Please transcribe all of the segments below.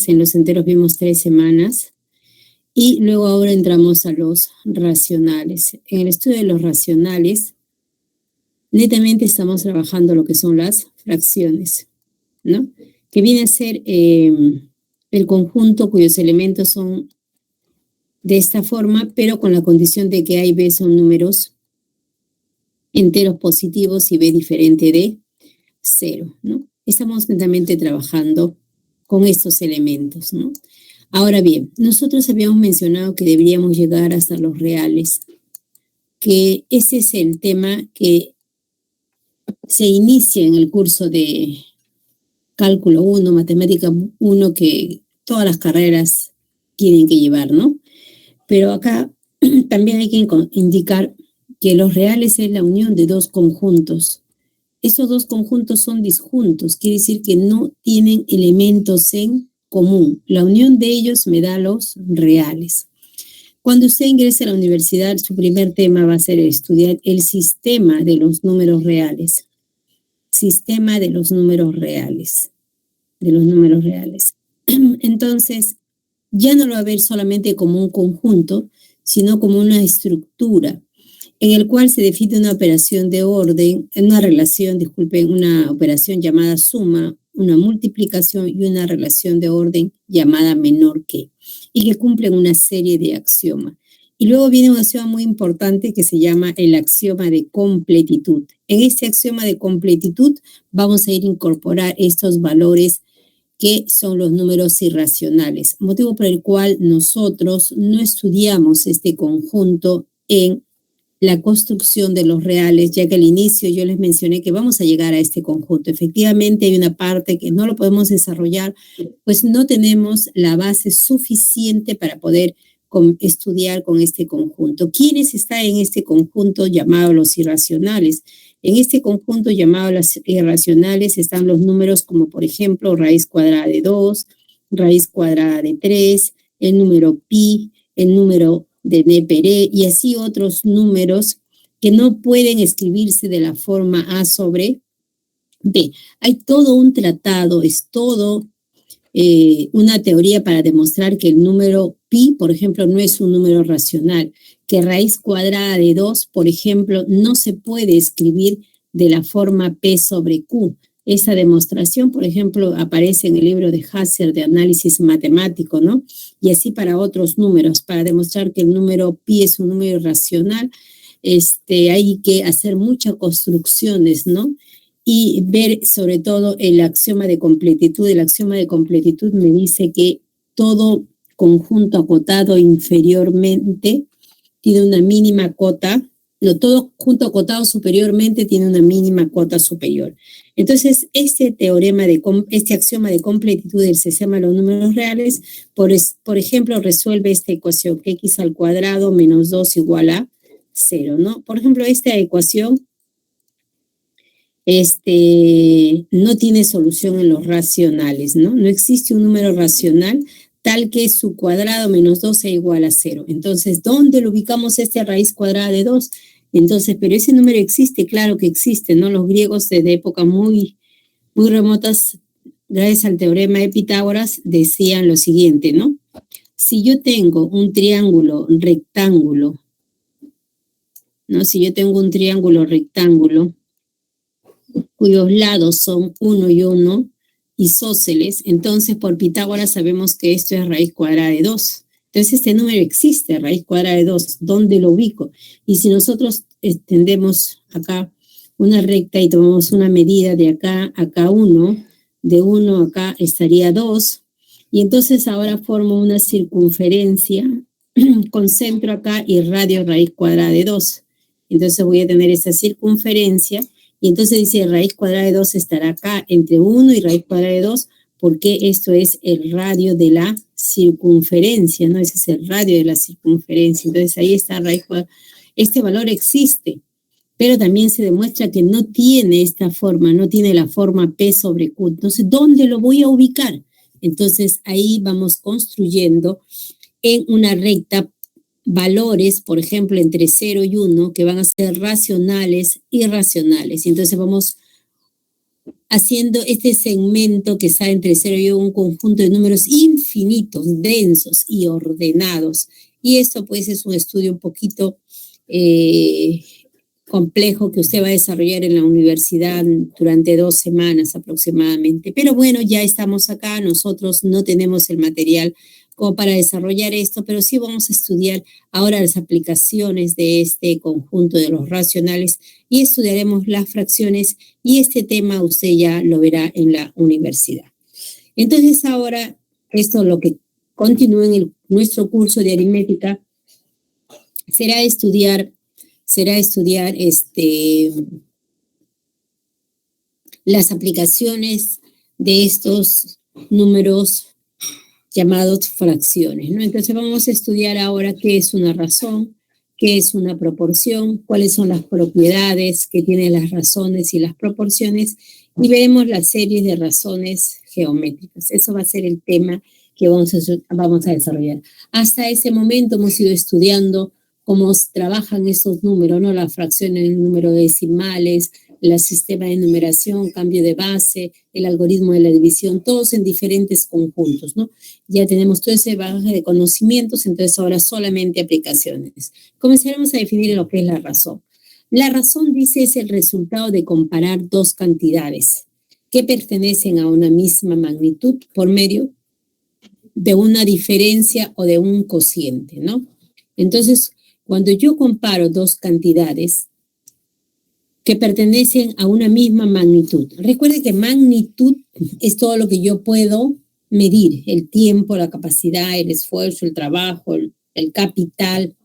en los enteros vimos 3 semanas. Y luego ahora entramos a los racionales. En el estudio de los racionales, netamente estamos trabajando lo que son las fracciones, ¿no? Que viene a ser el conjunto cuyos elementos son de esta forma, pero con la condición de que A y B son números enteros positivos y B diferente de 0, ¿no? Estamos netamente trabajando con estos elementos, ¿no? Ahora bien, nosotros habíamos mencionado que deberíamos llegar hasta los reales, que ese es el tema que se inicia en el curso de Cálculo 1, Matemática 1, que todas las carreras tienen que llevar, ¿no? Pero acá también hay que indicar que los reales es la unión de dos conjuntos. Esos dos conjuntos son disjuntos, quiere decir que no tienen elementos en común. La unión de ellos me da los reales. Cuando usted ingrese a la universidad, su primer tema va a ser estudiar el sistema de los números reales. Sistema de los números reales. De los números reales. Entonces, ya no lo va a ver solamente como un conjunto, sino como una estructura en el cual se define una operación de orden, una operación llamada suma, una multiplicación y una relación de orden llamada menor que, y que cumplen una serie de axiomas. Y luego viene un axioma muy importante que se llama el axioma de completitud. En este axioma de completitud vamos a ir a incorporar estos valores que son los números irracionales, motivo por el cual nosotros no estudiamos este conjunto en la construcción de los reales, ya que al inicio yo les mencioné que vamos a llegar a este conjunto. Efectivamente hay una parte que no lo podemos desarrollar, pues no tenemos la base suficiente para poder estudiar con este conjunto. ¿Quiénes están en este conjunto llamado los irracionales? En este conjunto llamado los irracionales están los números como, por ejemplo, raíz cuadrada de 2, raíz cuadrada de 3, el número pi, el número de Neperé y así otros números que no pueden escribirse de la forma A sobre B. Hay todo un tratado, es todo una teoría para demostrar que el número pi, por ejemplo, no es un número racional, que raíz cuadrada de 2, por ejemplo, no se puede escribir de la forma P sobre Q. Esa demostración, por ejemplo, aparece en el libro de Hasser de análisis matemático, ¿no? Y así para otros números, para demostrar que el número pi es un número racional, hay que hacer muchas construcciones, ¿no? Y ver sobre todo el axioma de completitud. El axioma de completitud me dice que todo conjunto acotado inferiormente tiene una mínima cota, no, todo conjunto acotado superiormente tiene una mínima cota superior. Entonces, este axioma de completitud del sistema de los números reales, por ejemplo, resuelve esta ecuación, que x al cuadrado menos 2 igual a 0, ¿no? Por ejemplo, esta ecuación no tiene solución en los racionales, ¿no? No existe un número racional tal que su cuadrado menos 2 sea igual a 0. Entonces, ¿dónde lo ubicamos raíz cuadrada de 2? Entonces, pero ese número existe, claro que existe, ¿no? Los griegos desde épocas muy, muy remotas, gracias al teorema de Pitágoras, decían lo siguiente, ¿no? Si yo tengo un triángulo rectángulo, ¿no? Si yo tengo un triángulo rectángulo, cuyos lados son 1 y 1, isósceles, entonces por Pitágoras sabemos que esto es raíz cuadrada de 2. Entonces este número existe, raíz cuadrada de 2, ¿dónde lo ubico? Y si nosotros extendemos acá una recta y tomamos una medida de acá a acá 1, de 1 acá estaría 2, y entonces ahora formo una circunferencia con centro acá y radio raíz cuadrada de 2. Entonces voy a tener esa circunferencia. Y entonces dice raíz cuadrada de 2 estará acá entre 1 y raíz cuadrada de 2, porque esto es el radio de la circunferencia, ¿no? Ese es el radio de la circunferencia. Entonces ahí está raíz cuadrada. Este valor existe, pero también se demuestra que no tiene esta forma, no tiene la forma P sobre Q. Entonces, ¿dónde lo voy a ubicar? Entonces ahí vamos construyendo en una recta valores, por ejemplo, entre 0 y 1, que van a ser racionales, irracionales. Y entonces vamos haciendo este segmento que está entre 0 y un conjunto de números infinitos, densos y ordenados. Y esto pues es un estudio un poquito complejo que usted va a desarrollar en la universidad durante 2 semanas aproximadamente. Pero bueno, ya estamos acá, nosotros no tenemos el material como para desarrollar esto, pero sí vamos a estudiar ahora las aplicaciones de este conjunto de los racionales y estudiaremos las fracciones y este tema usted ya lo verá en la universidad. Entonces ahora, esto lo que continúa en nuestro curso de aritmética será estudiar las aplicaciones de estos números llamados fracciones, ¿no? Entonces vamos a estudiar ahora qué es una razón, qué es una proporción, cuáles son las propiedades que tienen las razones y las proporciones, y veremos las series de razones geométricas. Eso va a ser el tema que vamos a desarrollar. Hasta ese momento hemos ido estudiando cómo trabajan esos números, ¿no? Las fracciones en número de decimales, el sistema de numeración, cambio de base, el algoritmo de la división, todos en diferentes conjuntos, ¿no? Ya tenemos todo ese bagaje de conocimientos, entonces ahora solamente aplicaciones. Comenzaremos a definir lo que es la razón. La razón, dice, es el resultado de comparar dos cantidades que pertenecen a una misma magnitud por medio de una diferencia o de un cociente, ¿no? Entonces, cuando yo comparo dos cantidades que pertenecen a una misma magnitud, recuerde que magnitud es todo lo que yo puedo medir, el tiempo, la capacidad, el esfuerzo, el trabajo, el capital,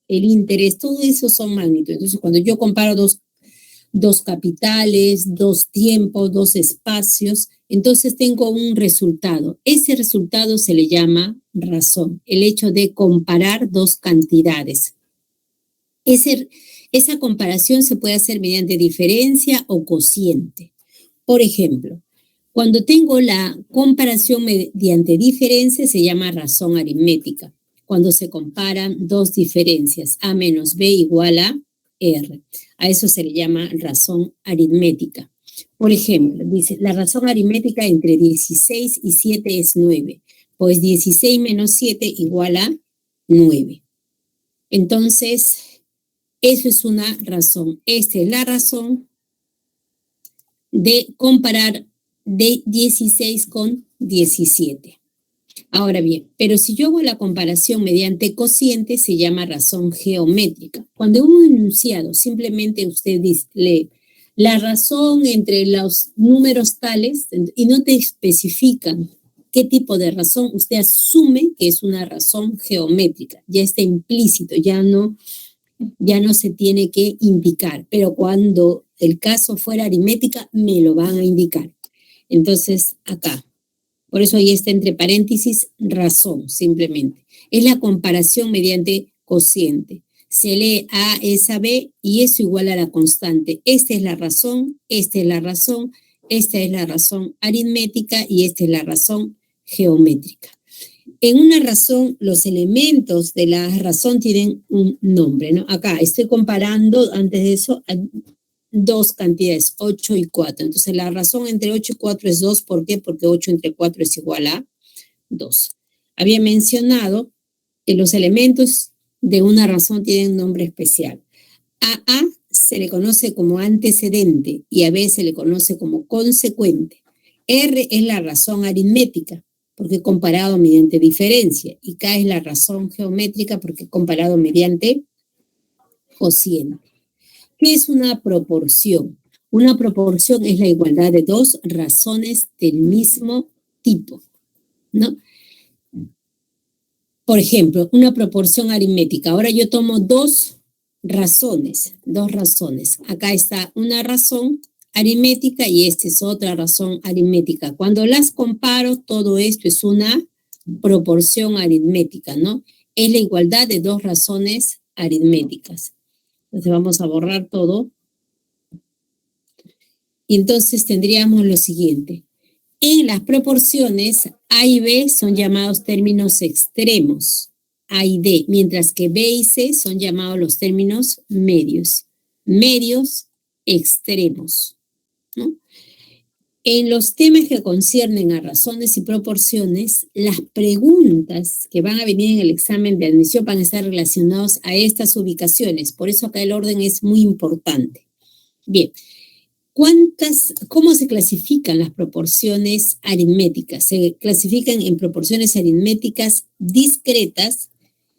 el interés, todo eso son magnitudes. Entonces, cuando yo comparo dos capitales, dos tiempos, dos espacios, entonces tengo un resultado. Ese resultado se le llama razón, el hecho de comparar dos cantidades. Esa comparación se puede hacer mediante diferencia o cociente. Por ejemplo, cuando tengo la comparación mediante diferencia se llama razón aritmética. Cuando se comparan dos diferencias, A menos B igual a R. A eso se le llama razón aritmética. Por ejemplo, dice, la razón aritmética entre 16 y 7 es 9. Pues 16 menos 7 igual a 9. Entonces, eso es una razón. Esta es la razón de comparar de 16 con 17. Ahora bien, pero si yo hago la comparación mediante cociente, se llama razón geométrica. Cuando un enunciado simplemente usted lee la razón entre los números tales y no te especifican qué tipo de razón, usted asume que es una razón geométrica. Ya está implícito, ya no se tiene que indicar, pero cuando el caso fuera aritmética, me lo van a indicar. Entonces, acá, por eso ahí está entre paréntesis, razón, simplemente. Es la comparación mediante cociente. Se lee A es a B y eso igual a la constante. Esta es la razón, esta es la razón, esta es la razón aritmética y esta es la razón geométrica. En una razón, los elementos de la razón tienen un nombre, ¿no? Acá estoy comparando, antes de eso, dos cantidades, 8 y 4. Entonces, la razón entre 8 y 4 es 2. ¿Por qué? Porque 8 entre 4 es igual a 2. Había mencionado que los elementos de una razón tienen un nombre especial. A se le conoce como antecedente y a B se le conoce como consecuente. R es la razón aritmética, porque he comparado mediante diferencia, y K es la razón geométrica porque he comparado mediante cociente. ¿Qué es una proporción? Una proporción es la igualdad de dos razones del mismo tipo, ¿no? Por ejemplo, una proporción aritmética. Ahora yo tomo dos razones. Acá está una razón aritmética y esta es otra razón aritmética. Cuando las comparo, todo esto es una proporción aritmética, ¿no? Es la igualdad de dos razones aritméticas. Entonces vamos a borrar todo. Y entonces tendríamos lo siguiente. En las proporciones, A y B son llamados términos extremos, A y D, mientras que B y C son llamados los términos medios extremos, ¿no? En los temas que conciernen a razones y proporciones, las preguntas que van a venir en el examen de admisión van a estar relacionadas a estas ubicaciones. Por eso acá el orden es muy importante. Bien, ¿cómo se clasifican las proporciones aritméticas? Se clasifican en proporciones aritméticas discretas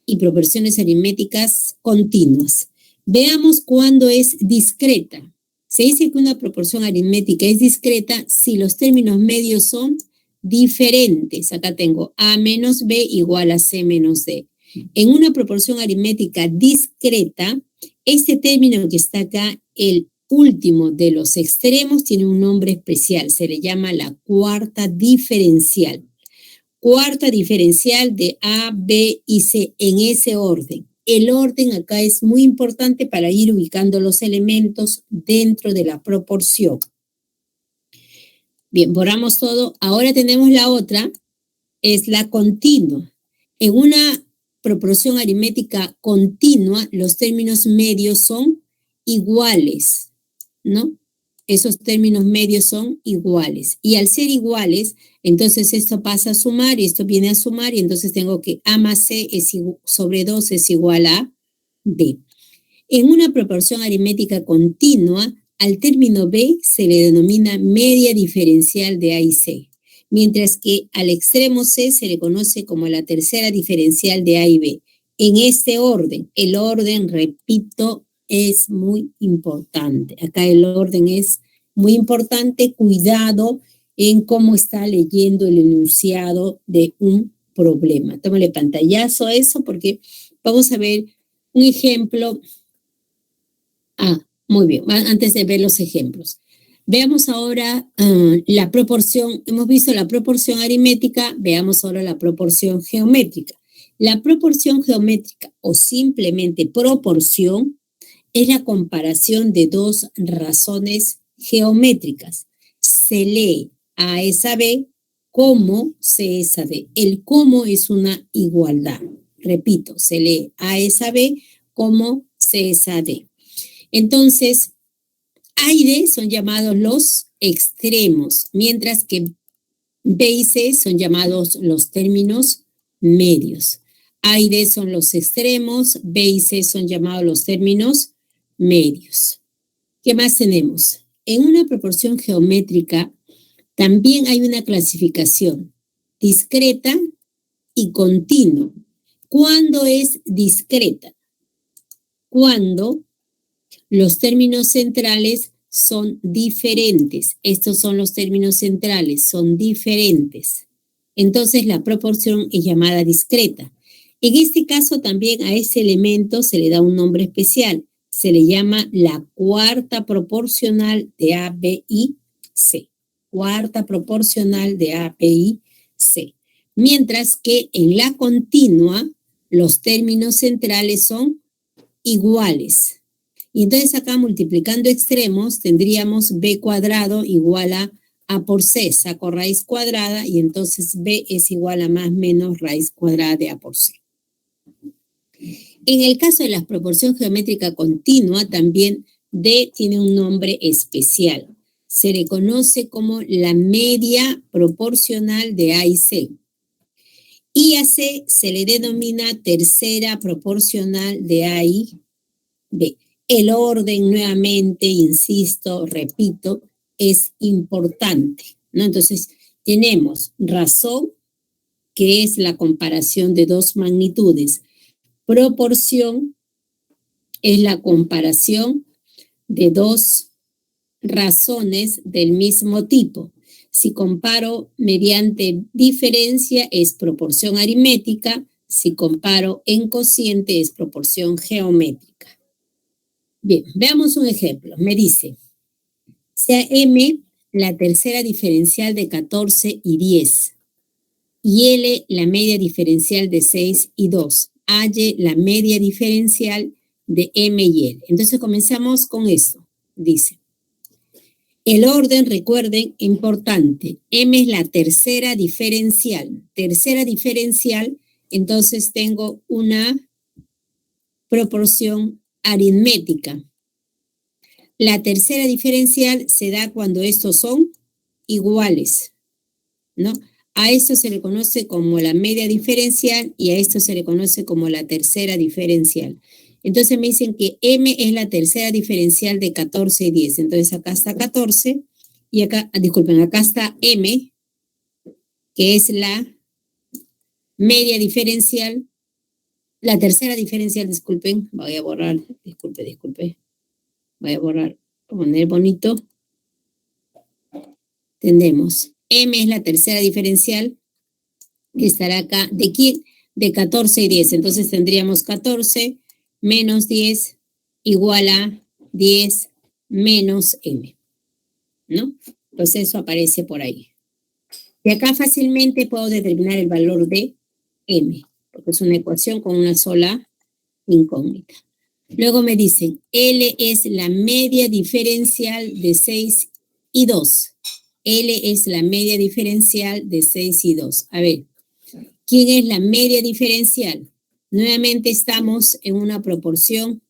y proporciones aritméticas continuas. Veamos cuándo es discreta. Se dice que una proporción aritmética es discreta si los términos medios son diferentes. Acá tengo A menos B igual a C menos D. En una proporción aritmética discreta, este término que está acá, el último de los extremos, tiene un nombre especial. Se le llama la cuarta diferencial. Cuarta diferencial de A, B y C en ese orden. El orden acá es muy importante para ir ubicando los elementos dentro de la proporción. Bien, borramos todo. Ahora tenemos la otra, es la continua. En una proporción aritmética continua, los términos medios son iguales, ¿no? Esos términos medios son iguales. Y al ser iguales, entonces esto pasa a sumar y esto viene a sumar y entonces tengo que A más C sobre 2 es igual a B. En una proporción aritmética continua, al término B se le denomina media diferencial de A y C, mientras que al extremo C se le conoce como la tercera diferencial de A y B. En este orden, el orden, repito, es muy importante. Acá el orden es muy importante. Cuidado en cómo está leyendo el enunciado de un problema. Tómale pantallazo a eso porque vamos a ver un ejemplo. Muy bien. Antes de ver los ejemplos. Veamos ahora la proporción. Hemos visto la proporción aritmética. Veamos ahora la proporción geométrica. La proporción geométrica o simplemente proporción es la comparación de dos razones geométricas. Se lee A es a B como C es a D. El como es una igualdad. Repito, se lee A es a B como C es a D. Entonces, A y D son llamados los extremos, mientras que B y C son llamados los términos medios. A y D son los extremos, B y C son llamados los términos medios. ¿Qué más tenemos? En una proporción geométrica también hay una clasificación discreta y continua. ¿Cuándo es discreta? Cuando los términos centrales son diferentes. Estos son los términos centrales, son diferentes. Entonces la proporción es llamada discreta. En este caso también a ese elemento se le da un nombre especial. Se le llama la cuarta proporcional de A, B y C. Cuarta proporcional de A, B y C. Mientras que en la continua, los términos centrales son iguales. Y entonces acá multiplicando extremos tendríamos B cuadrado igual a por C. Saco raíz cuadrada y entonces B es igual a más menos raíz cuadrada de A por C. En el caso de la proporción geométrica continua, también D tiene un nombre especial. Se le conoce como la media proporcional de A y C. Y a C se le denomina tercera proporcional de A y B. El orden, nuevamente, insisto, repito, es importante, ¿no? Entonces, tenemos razón, que es la comparación de dos magnitudes. Proporción es la comparación de dos razones del mismo tipo. Si comparo mediante diferencia es proporción aritmética, si comparo en cociente es proporción geométrica. Bien, veamos un ejemplo. Me dice, sea M la tercera diferencial de 14 y 10 y L la media diferencial de 6 y 2. Halle la media diferencial de M y L. Entonces comenzamos con esto. Dice, el orden, recuerden, importante. M es la tercera diferencial. Tercera diferencial, entonces tengo una proporción aritmética. La tercera diferencial se da cuando estos son iguales, ¿no? A esto se le conoce como la media diferencial y a esto se le conoce como la tercera diferencial. Entonces me dicen que M es la tercera diferencial de 14 y 10. Entonces acá está 14 y acá, disculpen, acá está M, que es la media diferencial, la tercera diferencial, disculpen, voy a borrar, disculpe, voy a borrar, poner bonito. Tendremos M es la tercera diferencial, que estará acá, ¿de quién? De 14 y 10. Entonces tendríamos 14 menos 10 igual a 10 menos M, ¿no? Entonces eso aparece por ahí. Y acá fácilmente puedo determinar el valor de M, porque es una ecuación con una sola incógnita. Luego me dicen, L es la media diferencial de 6 y 2. L es la media diferencial de 6 y 2. A ver, ¿quién es la media diferencial? Nuevamente estamos en una proporción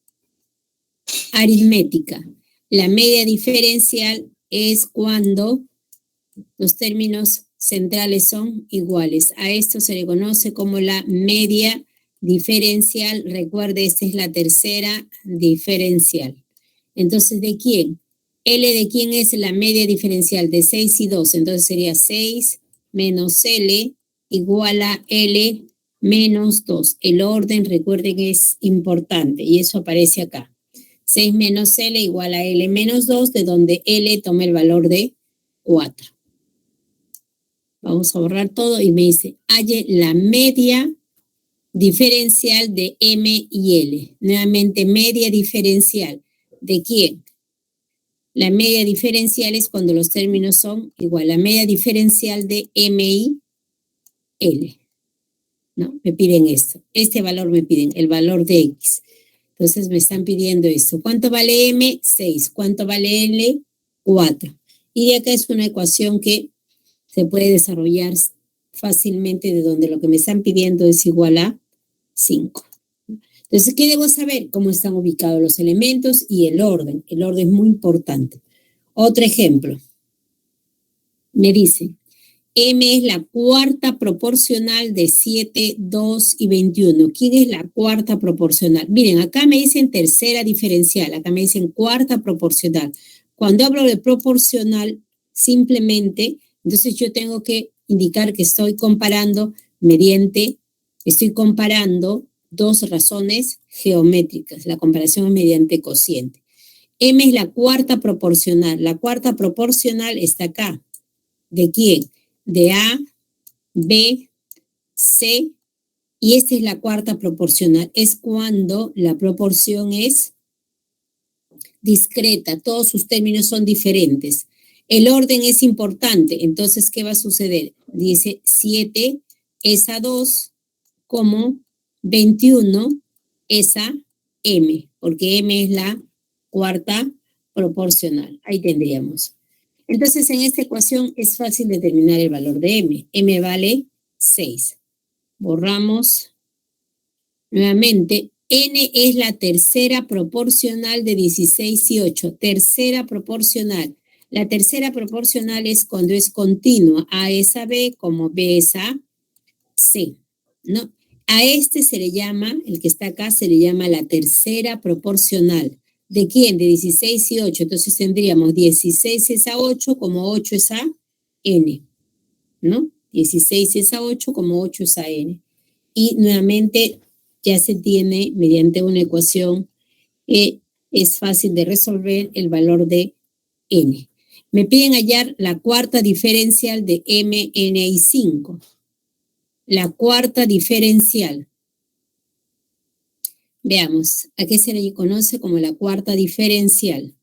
aritmética. La media diferencial es cuando los términos centrales son iguales. A esto se le conoce como la media diferencial. Recuerde, esta es la tercera diferencial. Entonces, ¿de quién? L de quién es la media diferencial de 6 y 2. Entonces sería 6 menos L igual a L menos 2. El orden, recuerden, es importante y eso aparece acá. 6 menos L igual a L menos 2, de donde L toma el valor de 4. Vamos a borrar todo y me dice, halle la media diferencial de M y L. Nuevamente, media diferencial. ¿De quién? La media diferencial es cuando los términos son igual. La media diferencial de M y L. ¿No? Me piden esto. Este valor me piden, el valor de X. Entonces me están pidiendo esto. ¿Cuánto vale M? 6. ¿Cuánto vale L? 4. Y de acá es una ecuación que se puede desarrollar fácilmente, de donde lo que me están pidiendo es igual a 5. Entonces, ¿qué debo saber? Cómo están ubicados los elementos y el orden. El orden es muy importante. Otro ejemplo. Me dice, M es la cuarta proporcional de 7, 2 y 21. ¿Quién es la cuarta proporcional? Miren, acá me dicen tercera diferencial, acá me dicen cuarta proporcional. Cuando hablo de proporcional, simplemente, entonces yo tengo que indicar que estoy comparando dos razones geométricas. La comparación es mediante cociente. M es la cuarta proporcional. La cuarta proporcional está acá. ¿De quién? De A, B, C, y esta es la cuarta proporcional. Es cuando la proporción es discreta, todos sus términos son diferentes. El orden es importante, entonces, ¿qué va a suceder? Dice 7 es a 2, como 21 es a M, porque M es la cuarta proporcional. Ahí tendríamos. Entonces, en esta ecuación es fácil determinar el valor de M. M vale 6. Borramos nuevamente. N es la tercera proporcional de 16 y 8. Tercera proporcional. La tercera proporcional es cuando es continua. A es a B, como B es a C, ¿no? A este se le llama, el que está acá, se le llama la tercera proporcional. ¿De quién? De 16 y 8. Entonces tendríamos 16 es a 8, como 8 es a N, ¿no? 16 es a 8, como 8 es a N. Y nuevamente ya se tiene, mediante una ecuación, es fácil de resolver el valor de N. Me piden hallar la cuarta diferencial de M, N y 5. La cuarta diferencial. Veamos, ¿a qué se le conoce como la cuarta diferencial?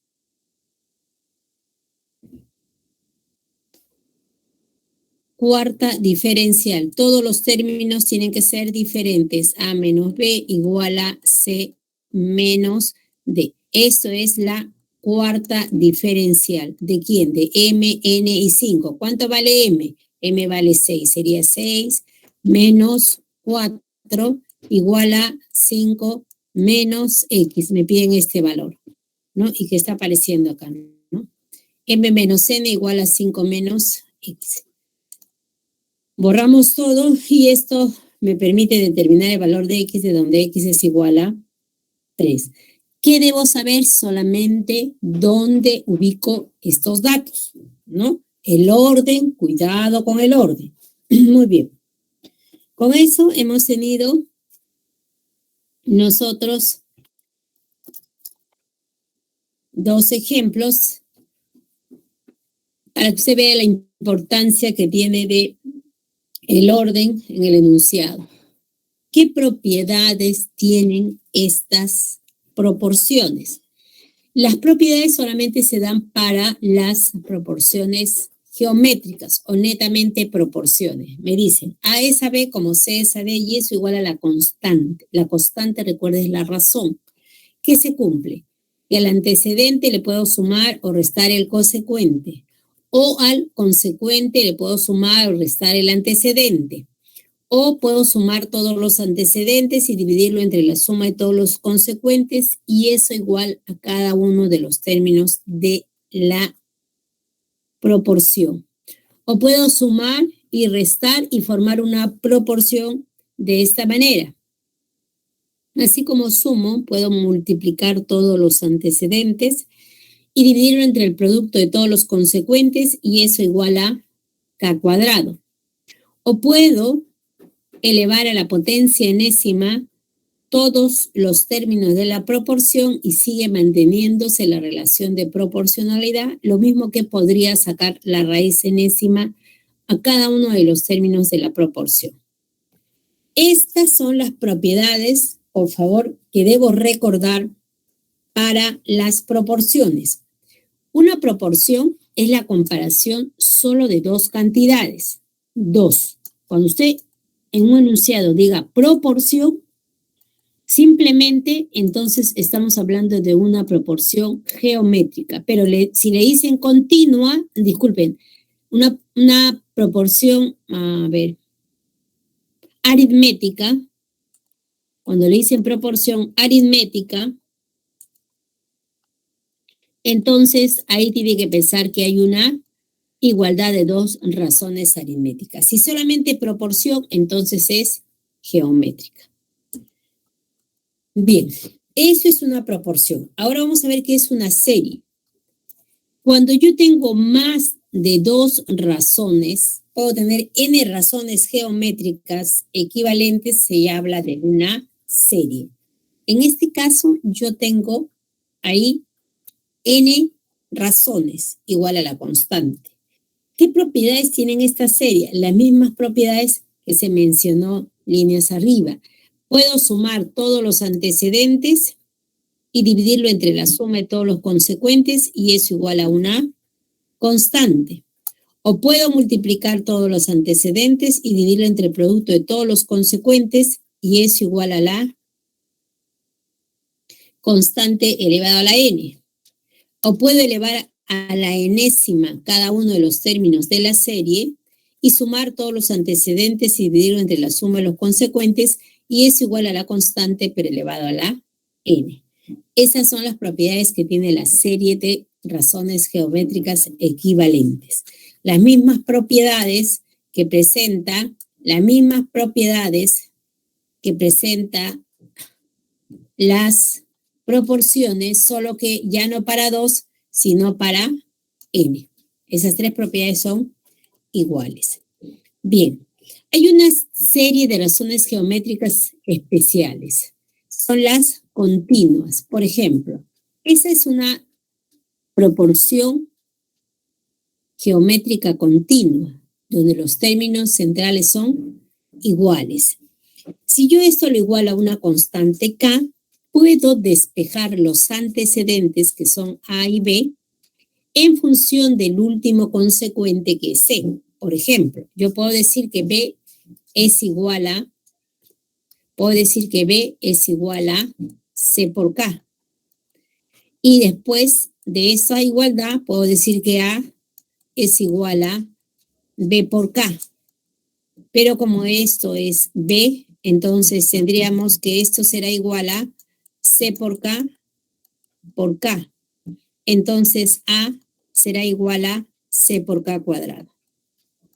Cuarta diferencial. Todos los términos tienen que ser diferentes. A menos B igual a C menos D. Esto es la cuarta diferencial. ¿De quién? De M, N y 5. ¿Cuánto vale M? M vale 6. Sería 6 menos 4 igual a 5 menos X. Me piden este valor, ¿no? Y que está apareciendo acá, ¿no? m menos n igual a 5 menos x. Borramos todo y esto me permite determinar el valor de x, de donde x es igual a 3. ¿Qué debo saber? Solamente dónde ubico estos datos, ¿no? El orden, cuidado con el orden. Muy bien. Con eso hemos tenido nosotros 2 ejemplos para que usted vea la importancia que tiene de el orden en el enunciado. ¿Qué propiedades tienen estas proporciones? Las propiedades solamente se dan para las proporciones geométricas o netamente proporciones. Me dicen A es a B como C es a D y eso igual a la constante. La constante, recuerda, es la razón. ¿Qué se cumple? Que al antecedente le puedo sumar o restar el consecuente. O al consecuente le puedo sumar o restar el antecedente. O puedo sumar todos los antecedentes y dividirlo entre la suma de todos los consecuentes y eso igual a cada uno de los términos de la proporción. O puedo sumar y restar y formar una proporción de esta manera. Así como sumo, puedo multiplicar todos los antecedentes y dividirlo entre el producto de todos los consecuentes y eso igual a k cuadrado. O puedo elevar a la potencia enésima todos los términos de la proporción y sigue manteniéndose la relación de proporcionalidad, lo mismo que podría sacar la raíz enésima a cada uno de los términos de la proporción. Estas son las propiedades, por favor, que debo recordar para las proporciones. Una proporción es la comparación solo de 2 cantidades. 2. Cuando usted en un enunciado diga proporción, simplemente entonces estamos hablando de una proporción geométrica. Pero si le dicen continua, disculpen, una proporción, aritmética, cuando le dicen proporción aritmética, entonces ahí tiene que pensar que hay una igualdad de 2 razones aritméticas. Si solamente proporción, entonces es geométrica. Bien, eso es una proporción. Ahora vamos a ver qué es una serie. Cuando yo tengo más de 2 razones, puedo tener n razones geométricas equivalentes, se habla de una serie. En este caso, yo tengo ahí n razones igual a la constante. ¿Qué propiedades tienen esta serie? Las mismas propiedades que se mencionó líneas arriba. Puedo sumar todos los antecedentes y dividirlo entre la suma de todos los consecuentes y eso igual a una constante. O puedo multiplicar todos los antecedentes y dividirlo entre el producto de todos los consecuentes y eso igual a la constante elevado a la n. O puedo elevar a la enésima cada uno de los términos de la serie y sumar todos los antecedentes y dividirlo entre la suma de los consecuentes y es igual a la constante pero elevado a la n. Esas son las propiedades que tiene la serie de razones geométricas equivalentes. Las mismas propiedades que presenta, las proporciones, solo que ya no para 2, sino para n. Esas 3 propiedades son iguales. Bien, hay una serie de razones geométricas especiales. Son las continuas. Por ejemplo, esa es una proporción geométrica continua, donde los términos centrales son iguales. Si yo esto lo igualo a una constante k, puedo despejar los antecedentes, que son a y b, en función del último consecuente que es c. Por ejemplo, yo puedo decir que b es igual a c por k. Y después de esa igualdad, puedo decir que a es igual a b por k. Pero como esto es b, entonces tendríamos que esto será igual a c por k por k. Entonces a será igual a C por K cuadrado,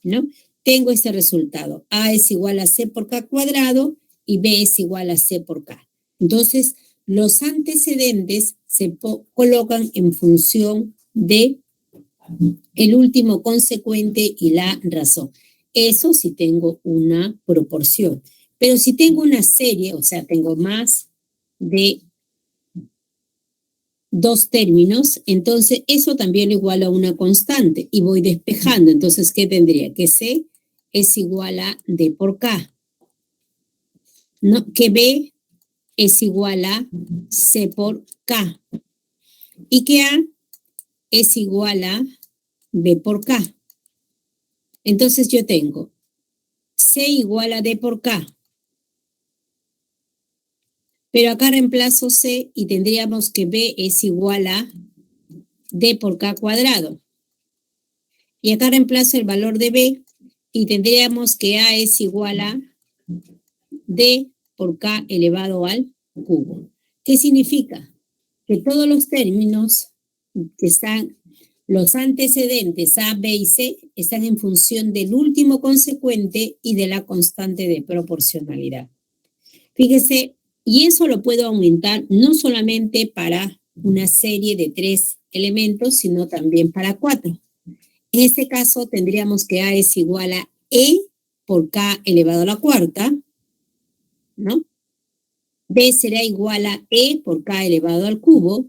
¿no? Tengo este resultado. A es igual a C por K cuadrado y B es igual a C por K. Entonces, los antecedentes se colocan en función de el último consecuente y la razón. Eso si tengo una proporción. Pero si tengo una serie, o sea, tengo más de dos términos, entonces eso también lo igual a una constante y voy despejando. Entonces, ¿qué tendría? Que C es igual a D por K. ¿No? Que B es igual a C por K. Y que A es igual a B por K. Entonces yo tengo C igual a D por K. Pero acá reemplazo C y tendríamos que B es igual a D por K cuadrado. Y acá reemplazo el valor de B y tendríamos que A es igual a D por K elevado al cubo. ¿Qué significa? Que todos los términos que están, los antecedentes A, B y C, están en función del último consecuente y de la constante de proporcionalidad. Fíjese, y eso lo puedo aumentar no solamente para una serie de 3 elementos, sino también para 4. En este caso tendríamos que A es igual a E por K elevado a la cuarta, ¿no? B será igual a E por K elevado al cubo,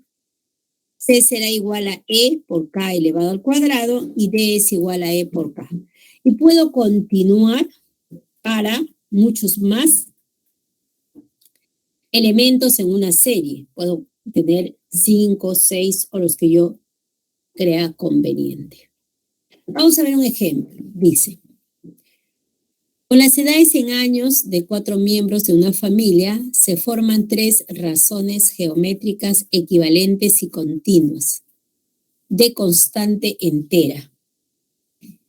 C será igual a E por K elevado al cuadrado y D es igual a E por K. Y puedo continuar para muchos más elementos en una serie. Puedo tener 5, 6 o los que yo crea conveniente. Vamos a ver un ejemplo. Dice, con las edades en años de 4 miembros de una familia, se forman 3 razones geométricas equivalentes y continuas, de constante entera.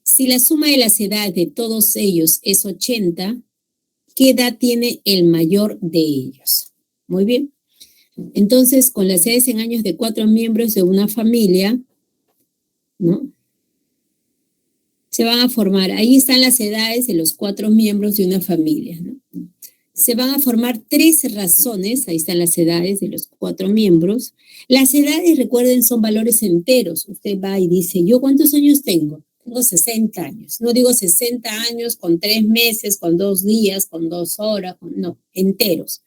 Si la suma de las edades de todos ellos es 80, ¿qué edad tiene el mayor de ellos? Muy bien. Entonces, con las edades en años de 4 miembros de una familia, ¿no? Se van a formar, ahí están las edades de los 4 miembros de una familia, ¿no? Se van a formar 3 razones, ahí están las edades de los 4 miembros. Las edades, recuerden, son valores enteros. Usted va y dice, ¿yo cuántos años tengo? Tengo 60 años. No digo 60 años con 3 meses, con 2 días, con 2 horas, no, enteros.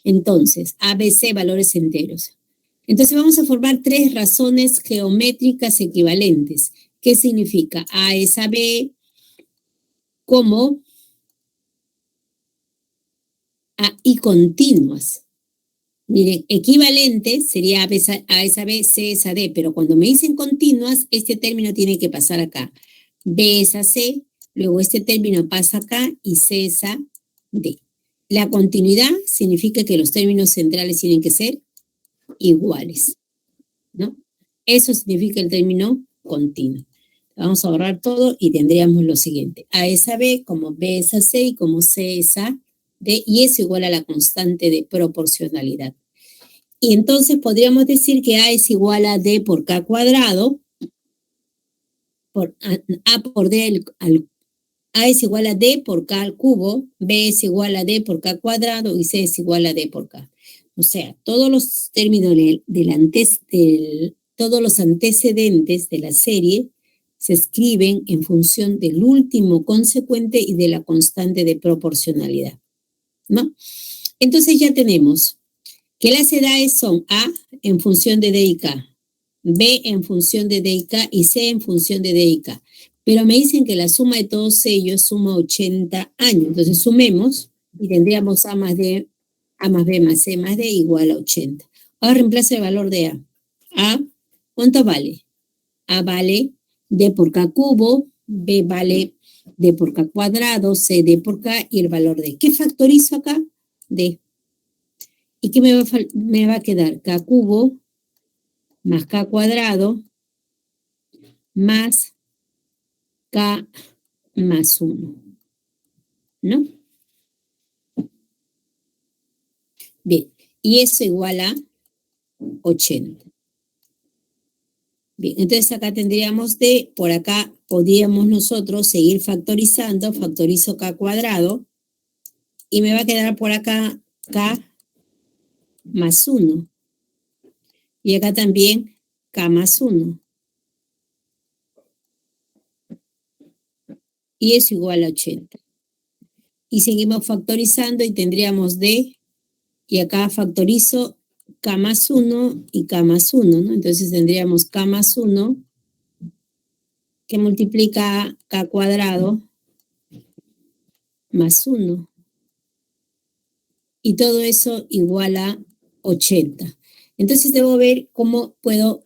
Entonces, ABC, valores enteros. Entonces vamos a formar 3 razones geométricas equivalentes. ¿Qué significa? A es a B como A y continuas. Miren, equivalente sería A es a B, C es a D, pero cuando me dicen continuas, este término tiene que pasar acá. B es a C, luego este término pasa acá y C es a D. La continuidad significa que los términos centrales tienen que ser iguales, ¿no? Eso significa el término continuo. Vamos a borrar todo y tendríamos lo siguiente. A es a B, como B es a C y como C es a D, y eso igual a la constante de proporcionalidad. Y entonces podríamos decir que A es igual a D por K cuadrado, por A por D A es igual a D por K al cubo, B es igual a D por K cuadrado y C es igual a D por K. O sea, todos los términos todos los antecedentes de la serie se escriben en función del último consecuente y de la constante de proporcionalidad, ¿no? Entonces ya tenemos que las edades son A en función de D y K, B en función de D y K y C en función de D y K. Pero me dicen que la suma de todos ellos suma 80 años. Entonces sumemos y tendríamos A más B más C más D igual a 80. Ahora reemplaza el valor de A. A, ¿cuánto vale? A vale D por K cubo, B vale D por K cuadrado, C D por K y el valor de. ¿Qué factorizo acá? D. ¿Y qué me va a quedar? K cubo más K cuadrado más K más 1, ¿no? Bien, y eso igual a 80. Bien, entonces acá tendríamos D, por acá podríamos nosotros seguir factorizando, factorizo K cuadrado, y me va a quedar por acá K más 1. Y acá también K más 1. Y eso igual a 80. Y seguimos factorizando y tendríamos D, y acá factorizo K más 1 y K más 1, ¿no? Entonces tendríamos K más 1 que multiplica K cuadrado más 1. Y todo eso igual a 80. Entonces debo ver cómo puedo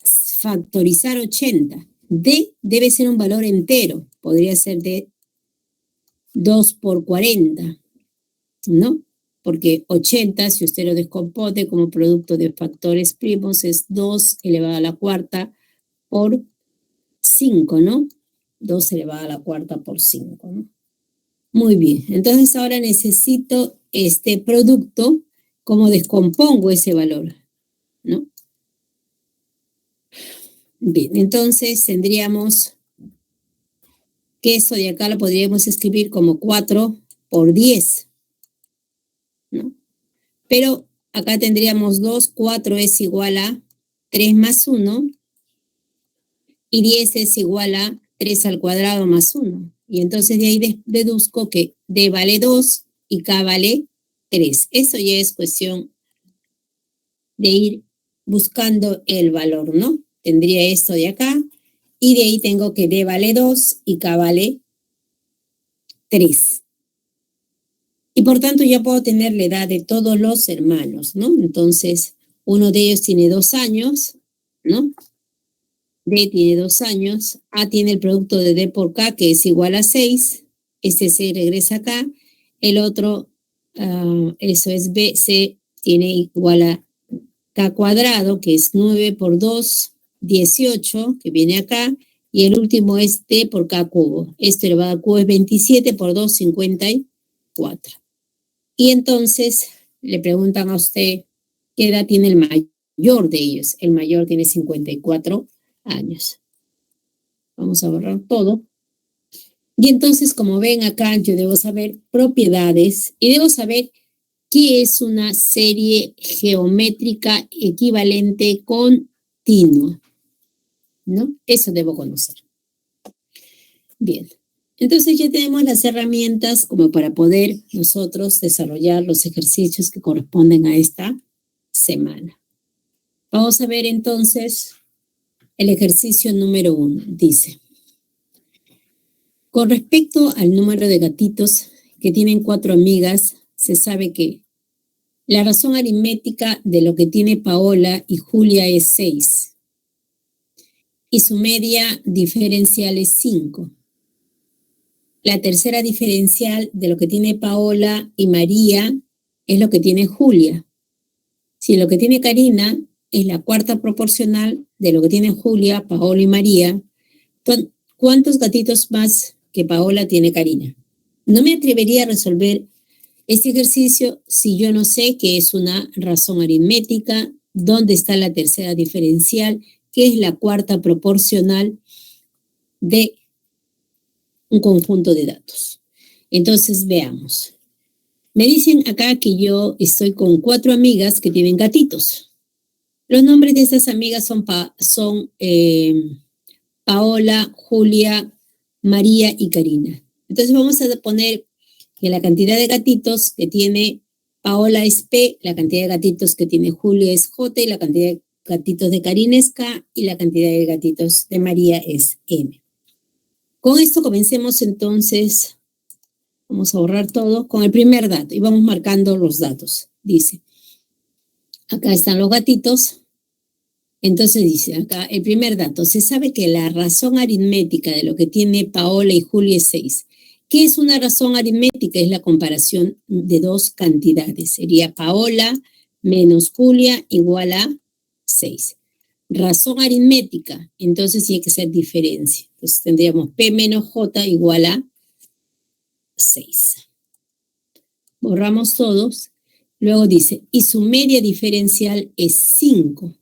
factorizar 80. D debe ser un valor entero. Podría ser de 2 por 40, ¿no? Porque 80, si usted lo descompone como producto de factores primos, es 2 elevado a la cuarta por 5, ¿no? 2 elevado a la cuarta por 5, ¿no? Muy bien. Entonces ahora necesito este producto, cómo descompongo ese valor, ¿no? Bien, entonces tendríamos que eso de acá lo podríamos escribir como 4 por 10, ¿no? Pero acá tendríamos 2, 4 es igual a 3 más 1 y 10 es igual a 3 al cuadrado más 1. Y entonces de ahí deduzco que D vale 2 y K vale 3. Eso ya es cuestión de ir buscando el valor, ¿no? Tendría esto de acá y de ahí tengo que D vale 2 y K vale 3. Y por tanto ya puedo tener la edad de todos los hermanos, ¿no? Entonces, uno de ellos tiene 2 años, ¿no? D tiene 2 años, A tiene el producto de D por K, que es igual a 6, este C regresa acá, el otro, eso es B, C tiene igual a K cuadrado, que es 9 por 2, 18, que viene acá, y el último es D por K cubo. Esto elevado al cubo es 27 por 2, 54. Y entonces le preguntan a usted qué edad tiene el mayor de ellos. El mayor tiene 54 años. Vamos a borrar todo. Y entonces, como ven acá, yo debo saber propiedades y debo saber qué es una serie geométrica equivalente continua, ¿no? Eso debo conocer. Bien. Entonces ya tenemos las herramientas como para poder nosotros desarrollar los ejercicios que corresponden a esta semana. Vamos a ver entonces el ejercicio número 1. Dice, con respecto al número de gatitos que tienen 4 amigas, se sabe que la razón aritmética de lo que tiene Paola y Julia es 6 y su media diferencial es 5. La tercera diferencial de lo que tiene Paola y María es lo que tiene Julia. Si lo que tiene Karina es la cuarta proporcional de lo que tiene Julia, Paola y María, ¿cuántos gatitos más que Paola tiene Karina? No me atrevería a resolver este ejercicio si yo no sé qué es una razón aritmética, dónde está la tercera diferencial, qué es la cuarta proporcional de un conjunto de datos. Entonces, veamos. Me dicen acá que yo estoy con 4 amigas que tienen gatitos. Los nombres de estas amigas son Paola, Julia, María y Karina. Entonces vamos a poner que la cantidad de gatitos que tiene Paola es P, la cantidad de gatitos que tiene Julia es J, y la cantidad de gatitos de Karina es K, y la cantidad de gatitos de María es M. Con esto comencemos entonces. Vamos a borrar todo con el primer dato y vamos marcando los datos. Dice, acá están los gatitos. Entonces dice acá, el primer dato, se sabe que la razón aritmética de lo que tiene Paola y Julia es 6. ¿Qué es una razón aritmética? Es la comparación de dos cantidades. Sería Paola menos Julia igual a 6. Razón aritmética, entonces tiene que ser diferencia. Entonces tendríamos P menos J igual a 6. Borramos todos. Luego dice, y su media diferencial es 5.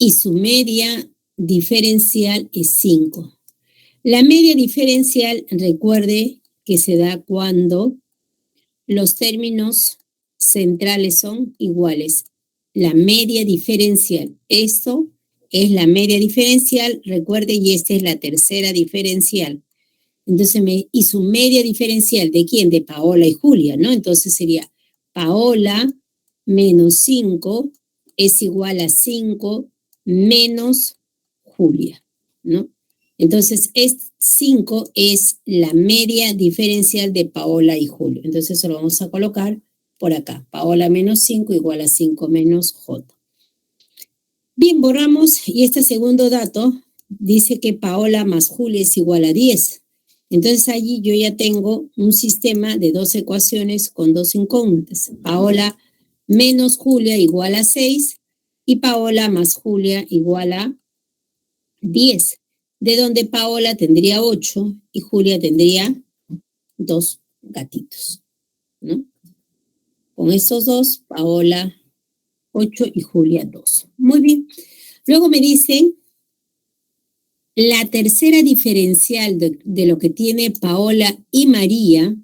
y su media diferencial es 5. La media diferencial, recuerde que se da cuando los términos centrales son iguales. La media diferencial, esto es la media diferencial, recuerde, y esta es la tercera diferencial. Entonces, y su media diferencial, ¿de quién? De Paola y Julia, ¿no? Entonces sería Paola menos 5 es igual a 5 menos Julia, ¿no? Entonces, 5 es la media diferencial de Paola y Julio. Entonces, eso lo vamos a colocar por acá. Paola menos 5 igual a 5 menos J. Bien, borramos, y este segundo dato dice que Paola más Julia es igual a 10. Entonces, allí yo ya tengo un sistema de dos ecuaciones con dos incógnitas. Paola menos Julia igual a 6 y Paola más Julia igual a 10, de donde Paola tendría 8 y Julia tendría 2 gatitos, ¿no? Con estos dos, Paola 8 y Julia 2. Muy bien. Luego me dicen la tercera diferencial de lo que tiene Paola y María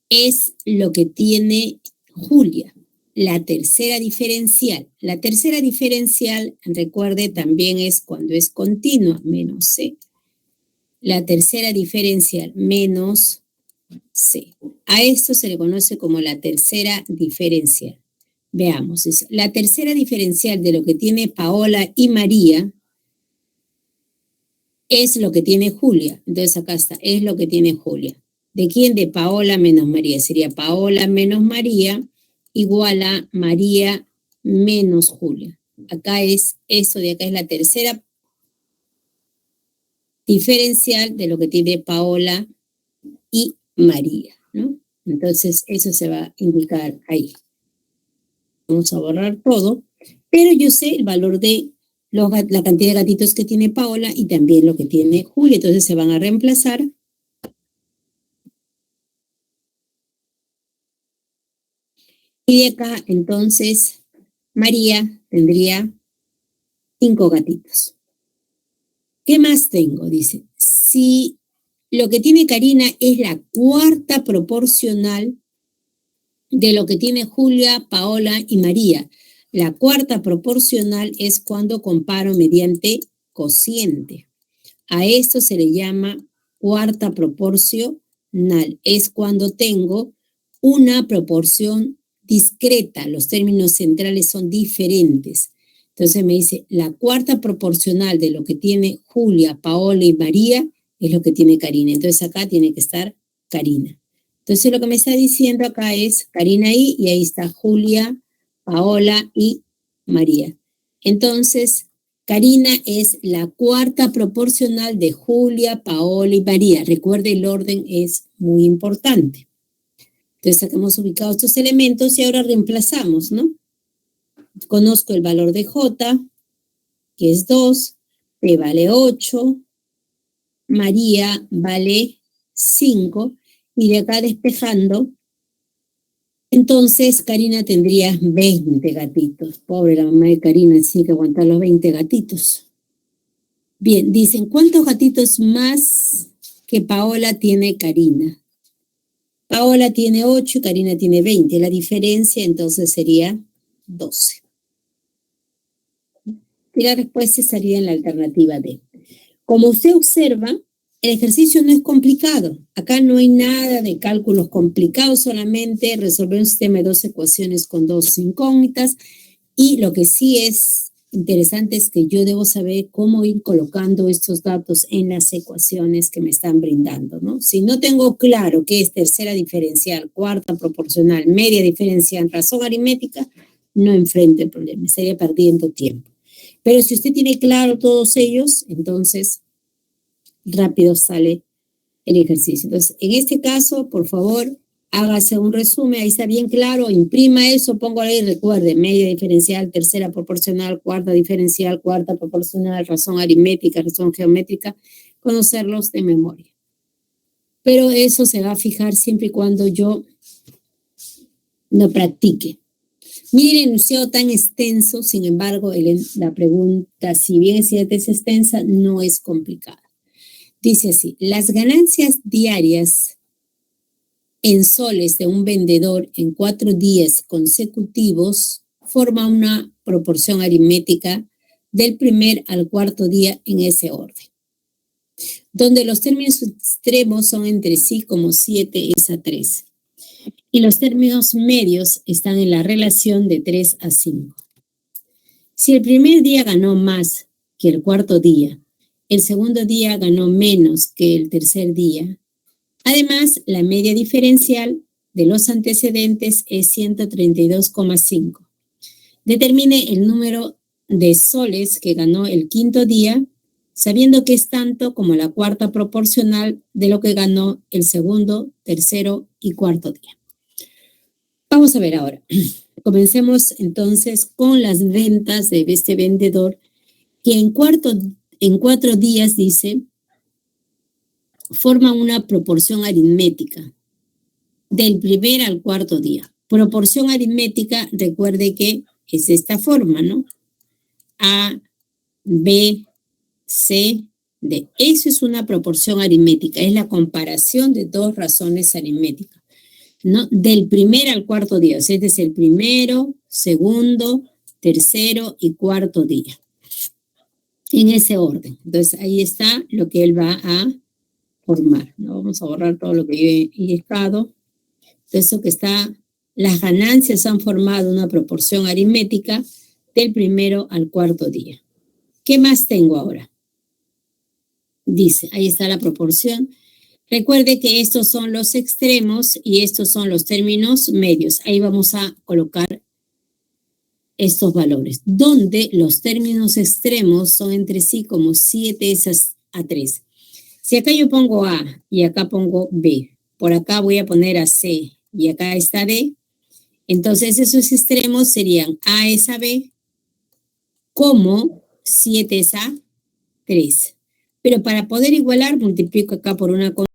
es lo que tiene Julia. La tercera diferencial. La tercera diferencial, recuerde, también es cuando es continua, menos C. La tercera diferencial, menos C. A esto se le conoce como la tercera diferencial. Veamos, la tercera diferencial de lo que tiene Paola y María es lo que tiene Julia. Entonces acá está, es lo que tiene Julia. ¿De quién? De Paola menos María. Sería Paola menos María igual a María menos Julia. Acá es, esto de acá es la tercera diferencial de lo que tiene Paola y María, ¿no? Entonces eso se va a indicar ahí. Vamos a borrar todo, pero yo sé el valor de la cantidad de gatitos que tiene Paola y también lo que tiene Julia, entonces se van a reemplazar. Y de acá, entonces, María tendría 5 gatitos. ¿Qué más tengo? Dice, si lo que tiene Karina es la cuarta proporcional de lo que tiene Julia, Paola y María. La cuarta proporcional es cuando comparo mediante cociente. A esto se le llama cuarta proporcional. Es cuando tengo una proporción discreta. Los términos centrales son diferentes. Entonces me dice, la cuarta proporcional de lo que tiene Julia, Paola y María es lo que tiene Karina. Entonces acá tiene que estar Karina. Entonces lo que me está diciendo acá es Karina ahí, y ahí está Julia, Paola y María. Entonces, Karina es la cuarta proporcional de Julia, Paola y María. Recuerde, el orden es muy importante. Entonces, hemos ubicado estos elementos y ahora reemplazamos, ¿no? Conozco el valor de J, que es 2, P vale 8, María vale 5, y de acá despejando, entonces Karina tendría 20 gatitos. Pobre la mamá de Karina, tiene que aguantar los 20 gatitos. Bien, dicen, ¿cuántos gatitos más que Paola tiene Karina? Paola tiene 8 y Karina tiene 20. La diferencia entonces sería 12. Y la respuesta estaría en la alternativa D. Como usted observa, el ejercicio no es complicado. Acá no hay nada de cálculos complicados, solamente resolver un sistema de dos ecuaciones con dos incógnitas. Y lo que sí es interesante es que yo debo saber cómo ir colocando estos datos en las ecuaciones que me están brindando, ¿no? Si no tengo claro qué es tercera diferencial, cuarta proporcional, media diferencial, razón aritmética, no enfrento el problema, estaría perdiendo tiempo. Pero si usted tiene claro todos ellos, entonces rápido sale el ejercicio. Entonces, en este caso, por favor, hágase un resumen, ahí está bien claro, imprima eso, póngalo ahí, recuerde, media diferencial, tercera proporcional, cuarta diferencial, cuarta proporcional, razón aritmética, razón geométrica, conocerlos de memoria. Pero eso se va a fijar siempre y cuando yo no practique. Mire el enunciado tan extenso, sin embargo, la pregunta, si bien es cierta, es extensa, no es complicada. Dice así, las ganancias diarias en soles de un vendedor en 4 días consecutivos forma una proporción aritmética del primer al cuarto día en ese orden, donde los términos extremos son entre sí como 7:3 y los términos medios están en la relación de 3:5. Si el primer día ganó más que el cuarto día, el segundo día ganó menos que el tercer día. Además, la media diferencial de los antecedentes es 132,5. Determine el número de soles que ganó el quinto día, sabiendo que es tanto como la cuarta proporcional de lo que ganó el segundo, tercero y cuarto día. Vamos a ver ahora. Comencemos entonces con las ventas de este vendedor que en 4 días, dice, forma una proporción aritmética del primer al cuarto día. Proporción aritmética, recuerde que es esta forma, ¿no? A, B, C, D. Eso es una proporción aritmética, es la comparación de dos razones aritméticas, ¿no? Del primer al cuarto día, o sea, este es el primero, segundo, tercero y cuarto día. En ese orden. Entonces, ahí está lo que él va a formar, ¿no? Vamos a borrar todo lo que yo he estado. Eso que está, las ganancias han formado una proporción aritmética del primero al cuarto día. ¿Qué más tengo ahora? Dice, ahí está la proporción. Recuerde que estos son los extremos y estos son los términos medios. Ahí vamos a colocar estos valores, donde los términos extremos son entre sí como 7:3. Si acá yo pongo A y acá pongo B, por acá voy a poner a C y acá está D, entonces esos extremos serían A es a B como 7:3. Pero para poder igualar, multiplico acá por una